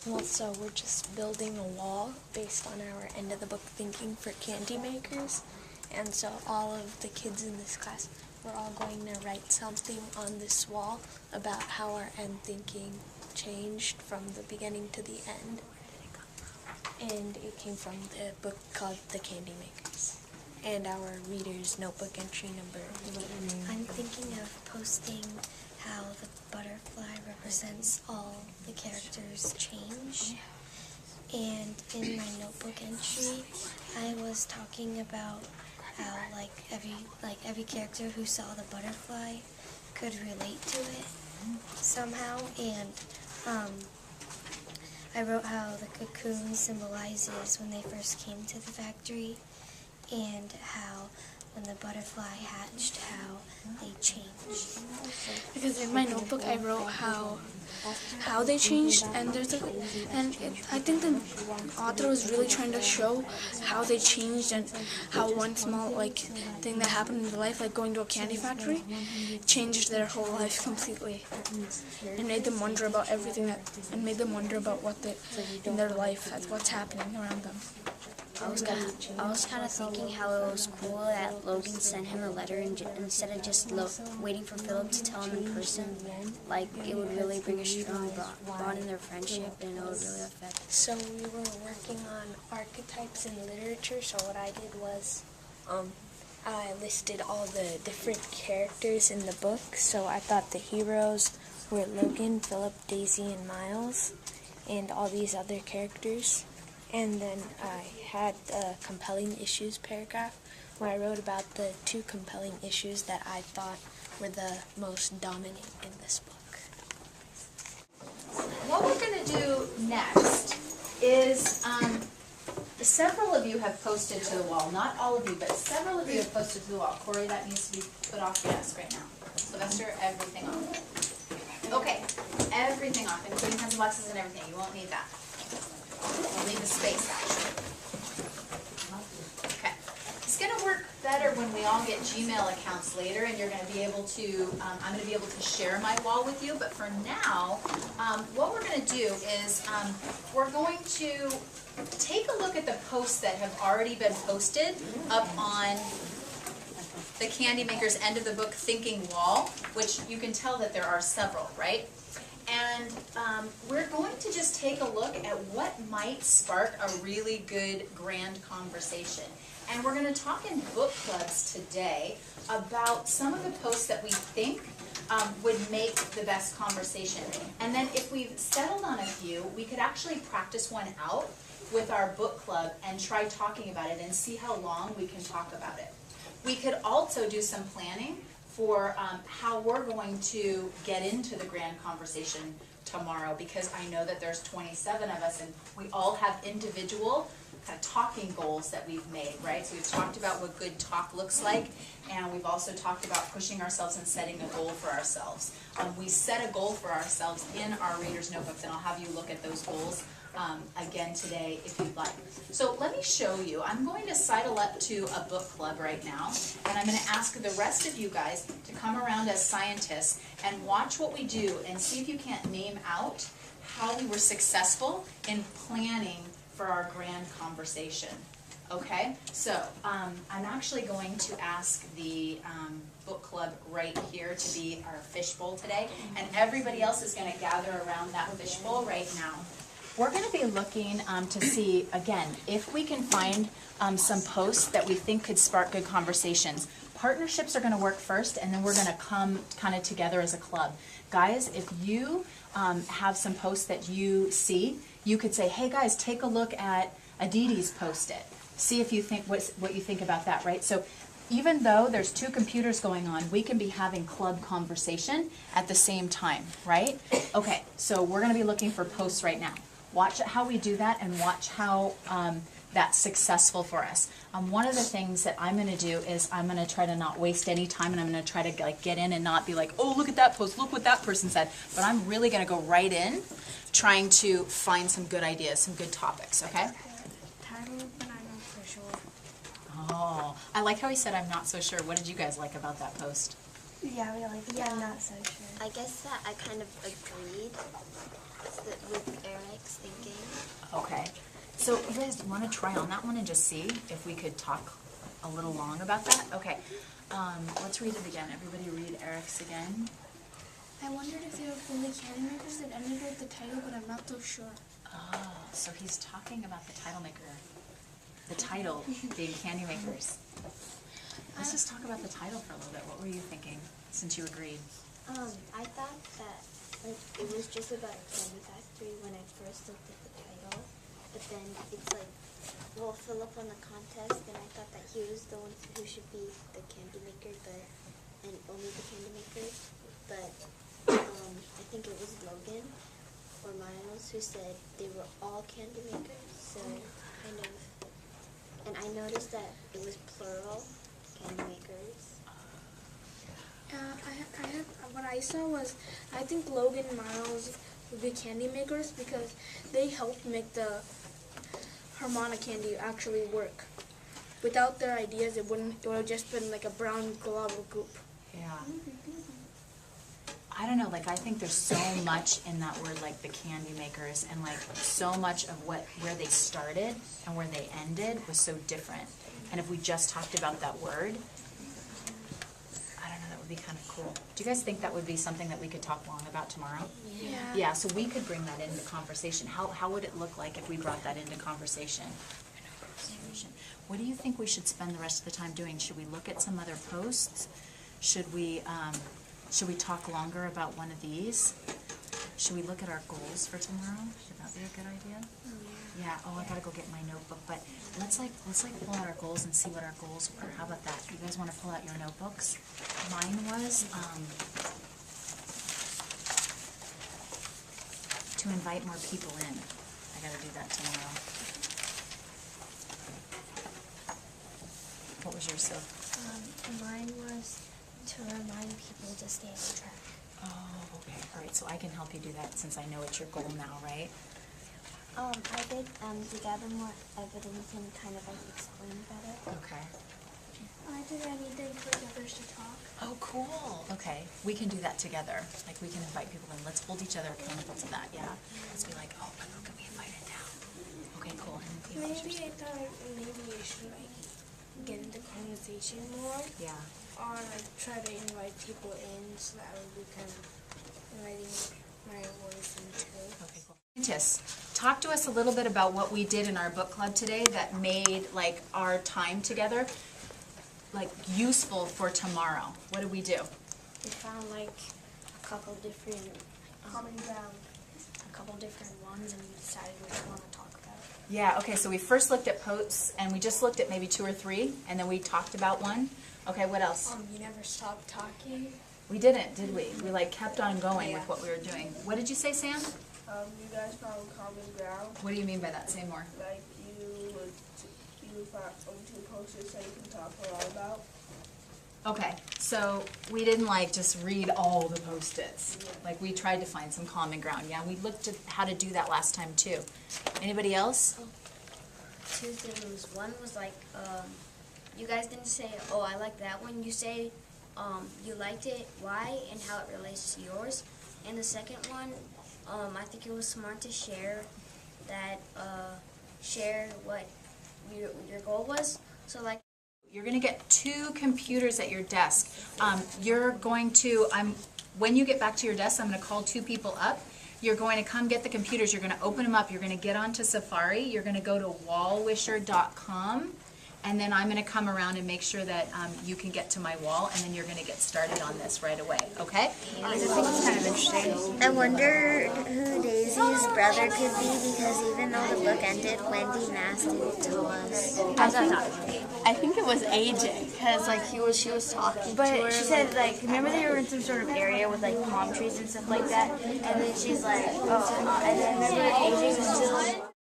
Well, so we're just building a wall based on our end of the book thinking for candy makers. And so all of the kids in this class, we're all going to write something on this wall about how our end thinking changed from the beginning to the end. And it came from the book called The Candy Makers. And our reader's notebook entry number. I'm thinking of posting how the butterfly represents all the characters' change. And in my notebook entry, I was talking about how every character who saw the butterfly could relate to it somehow. And I wrote how the cocoon symbolizes when they first came to the factory, and how when the butterfly hatched, how they changed. Because in my notebook I wrote how they changed, and I think the author was really trying to show how they changed and how one small thing that happened in their life, like going to a candy factory, changed their whole life completely, and made them wonder about everything in their life, what's happening around them. I was kind of thinking how it was cool that Logan sent him a letter instead of just waiting for Philip to tell him in person. Like, it would really bring a strong bond in their friendship, and it would really affect. So we were working on archetypes in literature, so what I did was I listed all the different characters in the book. So I thought the heroes were Logan, Philip, Daisy, and Miles, and all these other characters. And then I had a compelling issues paragraph where I wrote about the 2 compelling issues that I thought were the most dominant in this book. What we're going to do next is, several of you have posted to the wall. Not all of you, but several of you have posted to the wall. Corey, that needs to be put off your desk right now. Sylvester, everything off. Okay, everything off, including pencil boxes and everything. You won't need that. We'll need the space, actually. Okay. It's going to work better when we all get Gmail accounts later, and you're going to be able to, I'm going to be able to share my wall with you. But for now, what we're going to do is we're going to take a look at the posts that have already been posted up on the Candy Makers end of the book thinking wall, which you can tell that there are several, right? And we're going to just take a look at what might spark a really good grand conversation. And we're going to talk in book clubs today about some of the posts that we think would make the best conversation. And then if we've settled on a few, we could actually practice one out with our book club and try talking about it and see how long we can talk about it. We could also do some planning for how we're going to get into the grand conversation tomorrow, because I know that there's 27 of us and we all have individual kind of talking goals that we've made, right? So we've talked about what good talk looks like, and we've also talked about pushing ourselves and setting a goal for ourselves. We set a goal for ourselves in our reader's notebooks, and I'll have you look at those goals again today if you'd like. So let me show you. I'm going to sidle up to a book club right now, and I'm going to ask the rest of you guys to come around as scientists and watch what we do and see if you can't name out how we were successful in planning for our grand conversation. Okay, so I'm actually going to ask the book club right here to be our fishbowl today, and everybody else is going to gather around that fishbowl right now. We're going to be looking to see, again, if we can find some posts that we think could spark good conversations. Partnerships are going to work first, and then we're going to come kind of together as a club. Guys, if you have some posts that you see, you could say, hey guys, take a look at Aditi's post-it. See if you think what you think about that, right? So even though there's 2 computers going on, we can be having club conversation at the same time, right? Okay, so we're going to be looking for posts right now. Watch how we do that and watch how that's successful for us. One of the things that I'm going to do is I'm going to try to not waste any time, and I'm going to try to get in and not be like, oh, look at that post, look what that person said. But I'm really going to go right in, trying to find some good ideas, some good topics, okay? Oh, I like how he said I'm not so sure. What did you guys like about that post? Yeah, we like it. Yeah, I'm not so sure. I guess that I kind of agreed with Eric's thinking. So you guys want to try on that one and just see if we could talk a little long about that? Okay. Let's read it again. Everybody read Eric's again. I wondered if they were fully candy makers that ended with the title, but I'm not so sure. Oh, so he's talking about the title maker. The title being Candy Makers. Let's just talk about the title for a little bit. What were you thinking, since you agreed? I thought that like it was just about a candy factory when I first looked at the title, but then it's like, well, Philip won the contest, and I thought that he was the one who should be the candy maker, and only the candy maker. But I think it was Logan or Miles who said they were all candy makers. So kind of, and I noticed that it was plural candy makers. What I saw was, I think Logan and Miles would be candy makers because they helped make the harmonic candy actually work. Without their ideas, it would have just been like a brown glob of goop. Yeah. I don't know, like I think there's so much in that word, like the candy makers, and like so much of where they started and where they ended was so different. And if we just talked about that word, I don't know, that would be kind of cool. Do you guys think that would be something that we could talk long about tomorrow? Yeah. Yeah, so we could bring that into conversation. How would it look like if we brought that into conversation? What do you think we should spend the rest of the time doing? Should we look at some other posts? Should we talk longer about one of these? Should we look at our goals for tomorrow? Would that be a good idea? Yeah. Oh, I gotta go get my notebook. But let's pull out our goals and see what our goals were. How about that? You guys want to pull out your notebooks? Mine was to invite more people in. I gotta do that tomorrow. What was yours, Sil? Mine was to remind people to stay on track. Oh, okay. All right, so I can help you do that since I know it's your goal now, right? I did to gather more evidence and kind of like explain better. Okay. I think I need to encourage others to talk. Oh, cool. Okay, we can do that together. Like, we can invite people in. Let's hold each other accountable to that, yeah? Let's be like, oh, but who can we invite in now? Okay, cool. And Maybe I thought maybe you should like get into conversation more, yeah. or like try to invite people in, so that I would be kind of inviting my voice in too. Okay, cool. Scientists, talk to us a little bit about what we did in our book club today that made like our time together like useful for tomorrow. What did we do? We found like a couple different Common ground. a couple different ones, and we decided which one to talk about. Yeah, okay, so we first looked at posts, and we just looked at maybe 2 or 3, and then we talked about one. Okay, what else? You never stopped talking. We didn't, did we? We like kept on going with what we were doing. What did you say, Sam? You guys found common ground, What do you mean by that? Say more. like you found 2 posters that you can talk a lot about. Okay, so we didn't like just read all the Post-its. Like we tried to find some common ground. Yeah, we looked at how to do that last time too. Anybody else? 2 things. One was like, you guys didn't say, oh, I like that one. You say, you liked it, why, and how it relates to yours. And the second one, I think it was smart to share that, share what your goal was. So like, You're going to get 2 computers at your desk. You're going to, when you get back to your desk, I'm going to call 2 people up. You're going to come get the computers. You're going to open them up. You're going to get onto Safari. You're going to go to wallwisher.com. And then I'm going to come around and make sure that you can get to my wall, and then you're going to get started on this right away, okay? I think it's kind of interesting. I wonder who Daisy's brother could be, because even though the book ended, Wendy Mass didn't tell us. I think it was AJ, because like she was talking to her. But she said, like, remember they were in some sort of area with like palm trees and stuff like that? And then she's like, oh, and then remember AJ was still